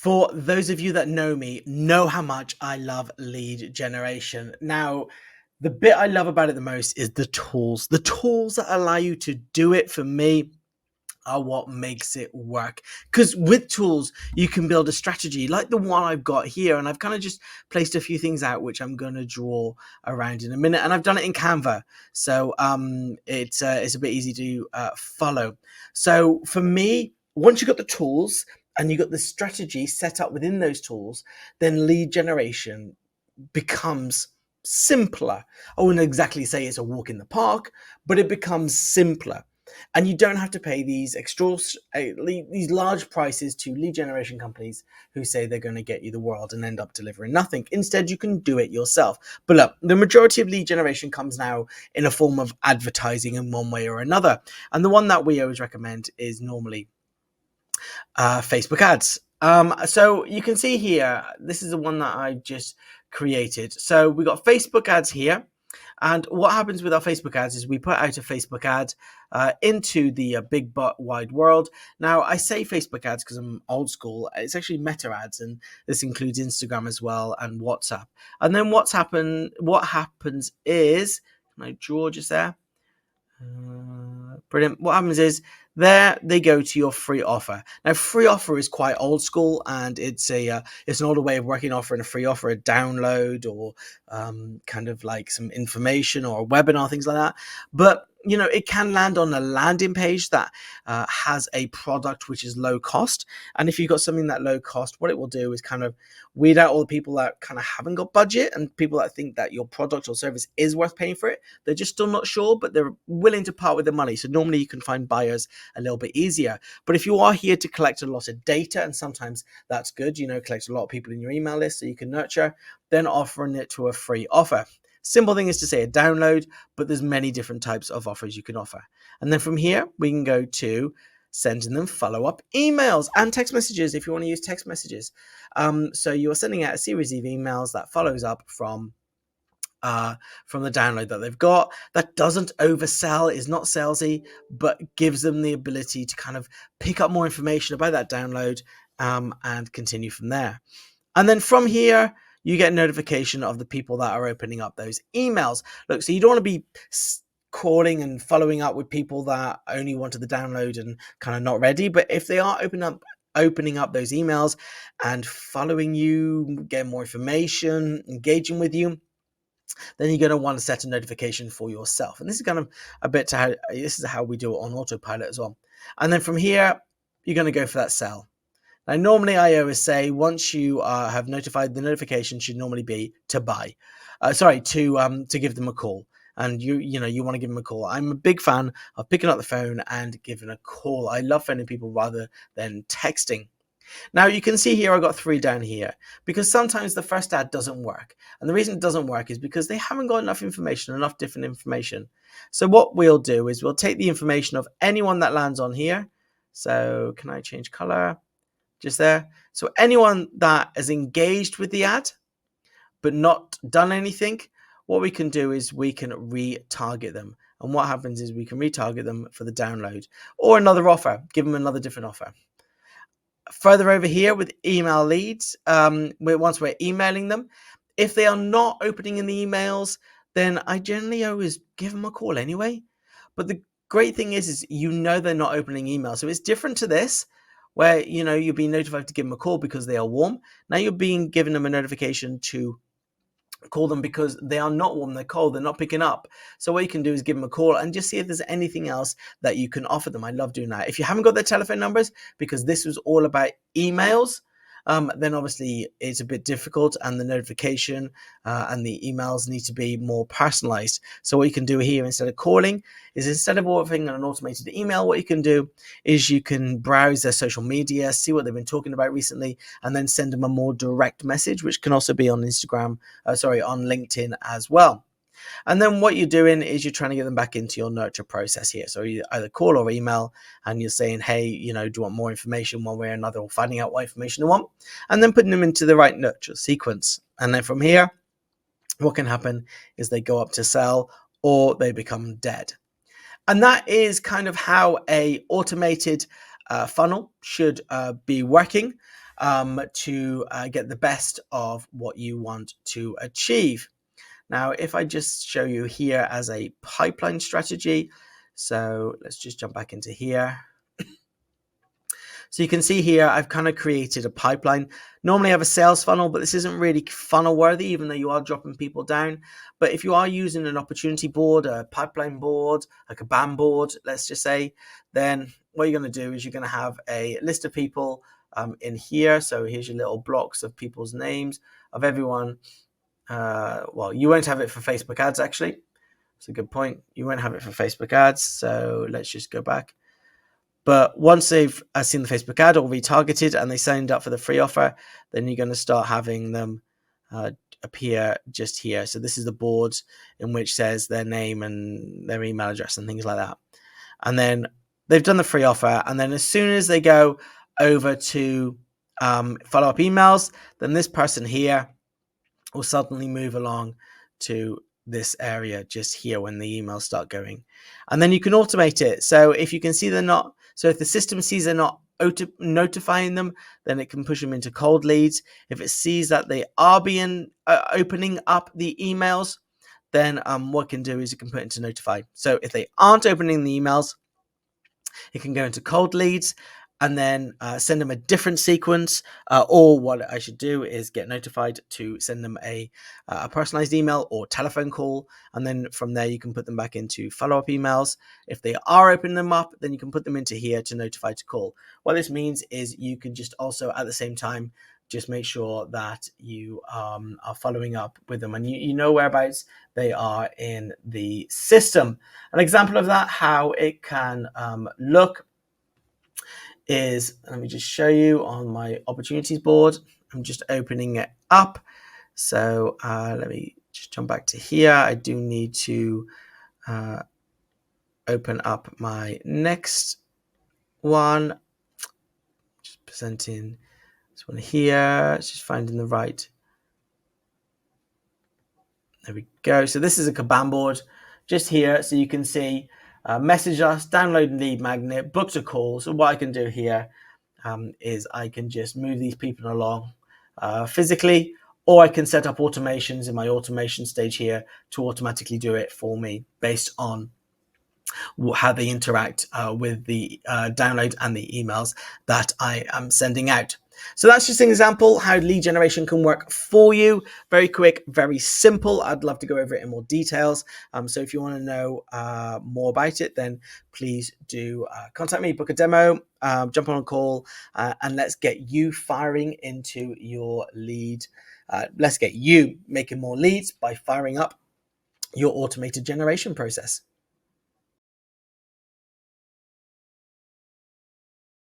For those of you that know me, know how much I love lead generation. Now, the bit I love about it the most is the tools. The tools that allow you to do it for me are what makes it work. Because with tools, you can build a strategy like the one I've got here. And I've kind of just placed a few things out, which I'm going to draw around in a minute. And I've done it in Canva. So it's a bit easy to follow. So for me, once you've got the tools and you've got the strategy set up within those tools, then lead generation becomes simpler. I wouldn't exactly say it's a walk in the park, but it becomes simpler. And you don't have to pay these these large prices to lead generation companies who say they're going to get you the world and end up delivering nothing. Instead, you can do it yourself. But look, the majority of lead generation comes now in a form of advertising in one way or another. And the one that we always recommend is normally Facebook ads. So you can see here, this is the one that I just created. So we got Facebook ads here. And what happens with our Facebook ads is we put out a Facebook ad into the big but wide world. Now, I say Facebook ads because I'm old school. It's actually Meta ads, and this includes Instagram as well and WhatsApp. And then what happens is, can I draw just there? Brilliant. What happens is there they go to your free offer. Now, free offer is quite old school, and it's an older way of working, offering a free offer, a download, or kind of like some information or a webinar, things like that. But it can land on a landing page that has a product which is low cost. And if you've got something that low cost, what it will do is kind of weed out all the people that kind of haven't got budget and people that think that your product or service is worth paying for it. They're just still not sure, but they're willing to part with their money. So normally you can find buyers a little bit easier. But if you are here to collect a lot of data, and sometimes that's good, collect a lot of people in your email list so you can nurture, then offering it to a free offer. Simple thing is to say a download, but there's many different types of offers you can offer. And then from here, we can go to sending them follow-up emails and text messages if you want to use text messages. So you're sending out a series of emails that follows up from the download that they've got. That doesn't oversell, is not salesy, but gives them the ability to kind of pick up more information about that download and continue from there. And then from here, you get notification of the people that are opening up those emails. Look, so you don't want to be calling and following up with people that only wanted the download and kind of not ready. But if they are opening up those emails and following you, getting more information, engaging with you, then you're going to want to set a notification for yourself. And this is kind of this is how we do it on autopilot as well. And then from here, you're going to go for that sell. Now, normally I always say once you have notified, the notification should normally be to buy. To give them a call. And you want to give them a call. I'm a big fan of picking up the phone and giving a call. I love phoning people rather than texting. Now you can see here I got 3 down here because sometimes the first ad doesn't work. And the reason it doesn't work is because they haven't got enough different information. So what we'll do is we'll take the information of anyone that lands on here. So can I change color? Just there. So anyone that is engaged with the ad but not done anything, what we can do is we can retarget them. And what happens is we can retarget them for the download or another offer, give them another different offer. Further over here with email leads, once we're emailing them, if they are not opening in the emails, then I generally always give them a call anyway. But the great thing is they're not opening emails. So it's different to this, where you're being notified to give them a call because they are warm. Now you're being given them a notification to call them because they are not warm, they're cold, they're not picking up. So what you can do is give them a call and just see if there's anything else that you can offer them. I love doing that. If you haven't got their telephone numbers, because this was all about emails, then obviously it's a bit difficult, and the notification and the emails need to be more personalized. So what you can do here, instead of calling, is instead of offering an automated email, what you can do is you can browse their social media, see what they've been talking about recently, and then send them a more direct message, which can also be on on LinkedIn as well. And then what you're doing is you're trying to get them back into your nurture process here. So you either call or email, and you're saying, hey, do you want more information one way or another, or finding out what information they want, and then putting them into the right nurture sequence. And then from here, what can happen is they go up to sell or they become dead. And that is kind of how a automated funnel should be working. to get the best of what you want to achieve. Now, if I just show you here as a pipeline strategy, so let's just jump back into here. So you can see here, I've kind of created a pipeline. Normally I have a sales funnel, but this isn't really funnel worthy, even though you are dropping people down. But if you are using an opportunity board, a pipeline board, like a BAM board, let's just say, then what you're going to do is you're going to have a list of people in here. So here's your little blocks of people's names of everyone. Well, you won't have it for Facebook ads, actually. That's a good point. You won't have it for Facebook ads. So let's just go back. But once they've seen the Facebook ad or retargeted and they signed up for the free offer, then you're going to start having them appear just here. So this is the board in which says their name and their email address and things like that. And then they've done the free offer. And then as soon as they go over to follow-up emails, then this person here will suddenly move along to this area just here when the emails start going. And then you can automate it. So if you can see they're not, so if the system sees they're not notifying them, then it can push them into cold leads. If it sees that they are being opening up the emails, then what it can do is it can put into notify. So if they aren't opening the emails, it can go into cold leads and then send them a different sequence, or what I should do is get notified to send them a personalized email or telephone call, and then from there you can put them back into follow-up emails. If they are opening them up, then you can put them into here to notify to call. What this means is you can just also at the same time just make sure that you are following up with them and you know whereabouts they are in the system. An example of that, how it can look, is, let me just show you on my opportunities board. I'm just opening it up. So let me just jump back to here. I do need to open up my next one. Just presenting this one here. It's just finding the right. There we go. So this is a Kabam board just here. So you can see message us, download lead magnet, book a call. So what I can do here is I can just move these people along physically, or I can set up automations in my automation stage here to automatically do it for me based on how they interact with the download and the emails that I am sending out. So that's just an example how lead generation can work for you. Very quick, very simple. I'd love to go over it in more details. So if you want to know more about it, then please do contact me, book a demo, jump on a call, and let's get you firing into your lead. Let's get you making more leads by firing up your automated generation process.